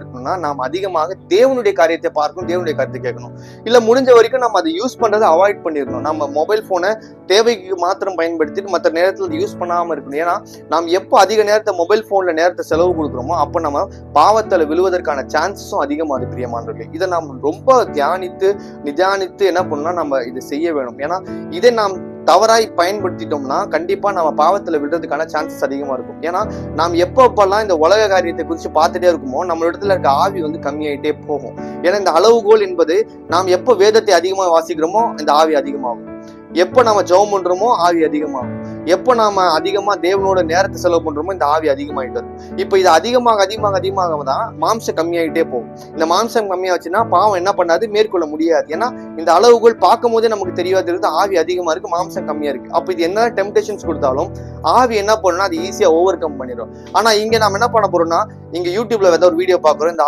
இருக்கணும்னா நாம் அதிகமாக தேவனுடைய காரியத்தை பார்க்கணும், தேவனுடைய காரியத்தை கேட்கணும். இல்ல முடிஞ்ச வரைக்கும் நம்ம அதை யூஸ் பண்றதை அவாய்ட் பண்ணிடணும். நம்ம மொபைல் போனை தேவைக்கு மாத்திரம் பயன்படுத்திட்டு மற்ற நேரத்துல யூஸ் பண்ணாம இருக்கணும். ஏன்னா நாம் எப்போ அதிக நேரத்தை மொபைல் போன்ல நேரத்தை செலவு கொடுக்குறோமோ அப்போ நம்ம பாவத்துல விழுவதற்கான சான்சஸும் அதிகமாக பிரியமானவர்களே. இதை நாம் ரொம்ப நிதானித்து என்ன பண்ணணும்னா நம்ம இதை செய்ய வேணும். ஏன்னா இதை நாம் தவறாய் பயன்படுத்திட்டோம்னா கண்டிப்பா நம்ம பாவத்துல விடுறதுக்கான சான்சஸ் அதிகமா இருக்கும். ஏன்னா நாம் எப்பப்பெல்லாம் இந்த உலக காரியத்தை குறித்து பார்த்துட்டே இருக்குமோ நம்ம இடத்துல இருக்க ஆவி கம்மியாயிட்டே போகும். ஏன்னா இந்த அளவுகோல் என்பது நாம் எப்போ வேதத்தை அதிகமாக வாசிக்கிறோமோ இந்த ஆவி அதிகமாகும். எப்போ நாம ஜெபம் பண்றோமோ ஆவி அதிகமாகும். எப்போ நாம அதிகமா தேவனோட நேரத்தை செலவு பண்றோமோ இந்த ஆவி அதிகமாயிட்டு வரும். இப்போ இது அதிகமாக தான் மாம்சம் கம்மியாயிட்டே போகும். இந்த மாம்சம் கம்மியாச்சுன்னா பாவம் என்ன பண்ணாது, மேற்கொள்ள முடியாது. ஏன்னா இந்த அளவுகள் பார்க்கும் போதே நமக்கு தெரியாது இருக்கு, ஆவி அதிகமா இருக்கு, மாம்சம் கம்மியா இருக்கு. அப்ப இது என்ன டெம்டேஷன்ஸ் கொடுத்தாலும் ஆவி என்ன பண்ணணும்னா அது ஈஸியா ஓவர் கம் பண்ணிடும். ஆனா இங்க நம்ம என்ன பண்ண போறோம்னா இங்க யூடியூப்ல ஏதாவது ஒரு வீடியோ பாக்குறோம், இந்த